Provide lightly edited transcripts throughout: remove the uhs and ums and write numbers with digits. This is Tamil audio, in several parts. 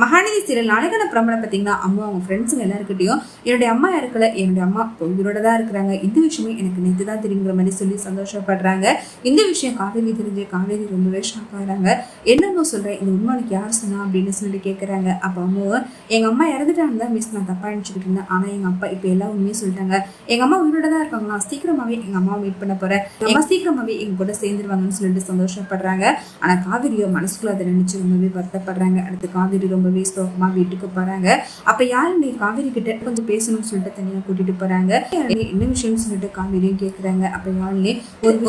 மகாநதி சீரியல் நாளைக்கான பிரபலம் பார்த்தீங்கன்னா அம்மா அவங்க ஃப்ரெண்ட்ஸுங்க எல்லாருக்கிட்டையும் என்னுடைய அம்மா இருக்கல, என்னுடைய அம்மா உயிரோட தான் இருக்கிறாங்க, இந்த விஷயமே எனக்கு நேற்று தான் தெரியுங்கிற மாதிரி சொல்லி சந்தோஷப்படுறாங்க. இந்த விஷயம் காவேரி தெரிஞ்சு காவேரி ரொம்பவே ஷாக் ஆகிறாங்க. என்னமோ சொல்கிறேன், இந்த உண்மை உனக்கு யார் சொன்னா அப்படின்னு சொல்லி கேட்குறாங்க. அப்போ அம்மாவும் எங்கள் அம்மா இறந்துட்டான்னு தான் மிஸ் நான் தப்பாக நினச்சிக்கிட்டு இருந்தேன், ஆனால் எங்கள் அப்பா இப்போ எல்லாம் உண்மையும் சொல்லிட்டாங்க, எங்கள் அம்மா உயிரோட தான் இருக்காங்களா, சீக்கிரமாகவே எங்கள் அம்மாவை மீட் பண்ண போகிறேன், எங்கள் அம்மா சீக்கிரமாகவே எங்கள் கூட சேர்ந்துருவாங்கன்னு சொல்லிட்டு சந்தோஷப்படுறாங்க. ஆனால் காவேரியோ மனசுக்குள்ள அதை நினச்சி ரொம்பவே வருத்தப்படுறாங்க. அடுத்து காவேரி ரொம்பவே சோகமாக வீட்டுக்கு போறாங்க. அப்ப யாருமே காவேரி கிட்ட கொஞ்சம் பேசணும்னு சொல்லிட்டு தனியா கூட்டிட்டு போறாங்க. என்ன விஷயம்னு சொல்லிட்டு காவேரியும் கேக்குறாங்க. அப்ப யாருமே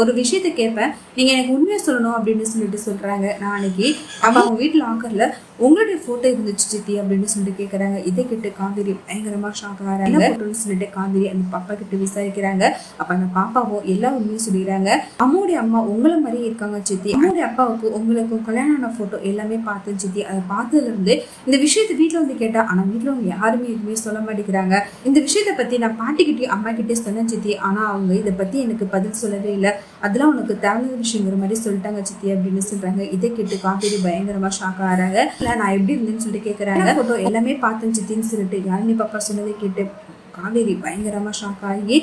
ஒரு விஷயத்த கேட்பேன், நீங்க எனக்கு உண்மையை சொல்லணும் அப்படின்னு சொல்லிட்டு சொல்றாங்க. நான் அன்னைக்கு அவங்க வீட்டுல ஆக்கர்ல உங்களுடைய போட்டோ இருந்துச்சு சித்தி அப்படின்னு சொல்லிட்டு கேட்கறாங்க. இதை கேட்டு காவேரி பயங்கரமா ஷாக் ஆகிறாங்க. போட்டோன்னு சொல்லிட்டு காவேரி அந்த பாப்பா கிட்ட விசாரிக்கிறாங்க. அப்ப அந்த பாப்பாவும் எல்லா உண்மையும் சொல்லிடுறாங்க. அம்மாவுடைய அம்மா உங்களை மாதிரி இருக்காங்க சித்தி, அம்மாவுடைய அப்பாவுக்கு உங்களுக்கு கல்யாணம் போட்டோ எல்லாமே பார்த்தேன் சித்தி, அதை பார்த்ததுல இருந்து இந்த விஷயத்த வீட்டுல வந்து கேட்டா, ஆனா வீட்டுல அவங்க யாருமே எதுவுமே சொல்ல மாட்டேங்கிறாங்க. இந்த விஷயத்த பத்தி நான் பாட்டிக்கிட்டே அம்மா கிட்டே சொன்னேன் சித்தி, ஆனா அவங்க இதை பத்தி எனக்கு பதில் சொல்லவே இல்லை, அதெல்லாம் உனக்கு தேவையான விஷயங்கிற மாதிரி சொல்லிட்டாங்க சித்தி அப்படின்னு சொல்றாங்க. இதை கேட்டு காவேரி பயங்கரமா ஷாக் ஆகிறாங்க. நான் எப்படி இருந்தேன்னு சொல்லிட்டு கேட்கறாங்க. போட்டோ எல்லாமே பார்த்தேன் சித்தின்னு சொல்லிட்டு யாழினி பாப்பா சொன்னதை கேட்டு காவேரி பயங்கரமா ஷாக் ஆகி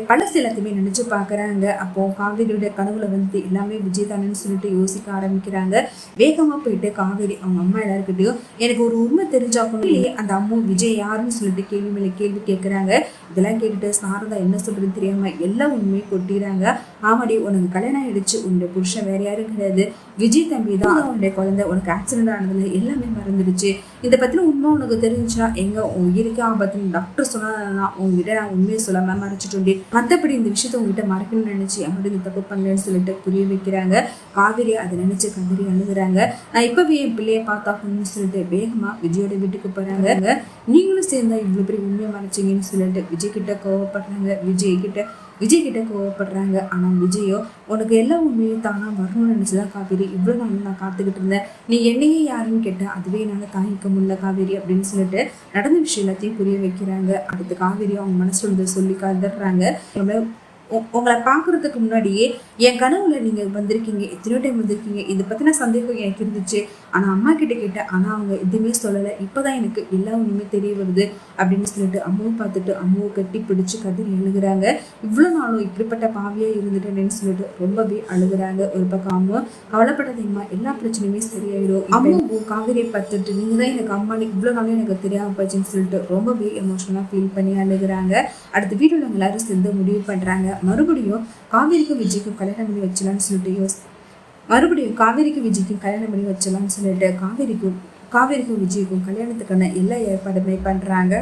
பழசு எல்லாத்தையுமே நினைச்சு பாக்குறாங்க. அப்போ காவேரியோட கனவுல வந்து எல்லாமே விஜய் தானேன்னு சொல்லிட்டு யோசிக்க ஆரம்பிக்கிறாங்க. வேகமா போயிட்டு காவேரி அவங்க அம்மா எல்லாருக்கிட்டையும் எனக்கு ஒரு உண்மை தெரிஞ்சாக்கணும், அந்த அம்மா விஜய் யாருன்னு சொல்லிட்டு கேள்வி மேலே கேள்வி கேட்கறாங்க. இதெல்லாம் கேட்டுட்டு சாரதா என்ன சொல்றது தெரியாம எல்லா உண்மையும் கொட்டிடுறாங்க. ஆமாடி, உனக்கு கல்யாணம் ஆயிடுச்சு, உன்னுடைய புருஷன் வேற யாரும் கிடையாது, விஜய் தம்பி தான் உன்னுடைய குழந்தை, உனக்கு ஆக்சிடென்ட் ஆனதுல எல்லாமே மறந்துடுச்சு, இதை பத்தின உண்மை உனக்கு தெரிஞ்சுன்னா எங்க உயிருக்கு ஆபத்துன்னு டாக்டர் சொன்னா உங்ககிட்ட நான் உண்மையை சொல்லாம மறைச்சிட்டு, மற்றபடி இந்த விஷயத்த உங்ககிட்ட மறைக்கணும்னு நினைச்சு அப்படி தப்பு பண்ணலன்னு சொல்லிட்டு புரிய வைக்கிறாங்க. காவேரி அதை நினைச்சு கதறி அழுகுறாங்க. நான் இப்பவே என் பிள்ளைய பார்த்தாக்கணும்னு சொல்லிட்டு வேகமா விஜயோட வீட்டுக்கு போறாங்க. நீங்களும் சேர்ந்தா இவ்வளவு பெரிய உண்மையை மறைச்சிங்கன்னு சொல்லிட்டு விஜய் கிட்ட கோவப்படுறாங்க. விஜய் கிட்ட கோவப்படுறாங்க. ஆனால் விஜயோ உனக்கு எல்லா உண்மையும் தானா வரணும்னு நினச்சிதான் காவேரி இவ்வளோ நாள் நான் காத்துக்கிட்டு இருந்தேன், நீ என்னையே யாருன்னு கேட்டால் அதுவே என்னால் தாங்கிக்க முடியல காவேரி அப்படின்னு சொல்லிட்டு நடந்த விஷயம் எல்லாத்தையும் புரிய வைக்கிறாங்க. அடுத்து காவேரி அவங்க மனசுல சொல்லி கதறாங்க. உங்களை பார்க்கறதுக்கு முன்னாடியே என் கனவுல நீங்க வந்திருக்கீங்க, எத்தனையோ டைம் வந்திருக்கீங்க, இதை பத்தின சந்தேகம் எனக்கு இருந்துச்சு, ஆனா அம்மா கிட்ட கேட்டேன், ஆனா அவங்க எதுவுமே சொல்லலை, இப்பதான் எனக்கு எல்லா உண்மையுமே தெரிய வருது அப்படின்னு சொல்லிட்டு அம்மாவை பார்த்துட்டு அம்மாவை கட்டி பிடிச்சு கதறி அழுகுறாங்க. இவ்வளவு நாளும் இப்படிப்பட்ட பாவியா இருந்துட்டேன்னு சொல்லிட்டு ரொம்பவே அழுகுறாங்க. ஒரு பக்கம் அம்மா கவலைப்படாதீங்கம்மா, எல்லா பிரச்சனையுமே சரியாயிடும், அம்மாவும் காவேரியை பார்த்துட்டு நீங்க தான் எனக்கு அம்மா இவ்வளவு நாளும் எனக்கு தெரியாம போச்சுன்னு சொல்லிட்டு ரொம்பவே எமோஷனலா ஃபீல் பண்ணி அழுகுறாங்க. அடுத்த வீட்டுல எல்லாரும் சேர்ந்து முடிவு பண்றாங்க, மறுபடியும் காவேரிக்கும் விஜய்க்கும் கல்யாணம் பண்ணி வச்சலாம்னு சொல்லிட்டு காவேரிக்கும் விஜய்க்கும் கல்யாணத்துக்கான எல்லா ஏற்பாடுமே பண்றாங்க.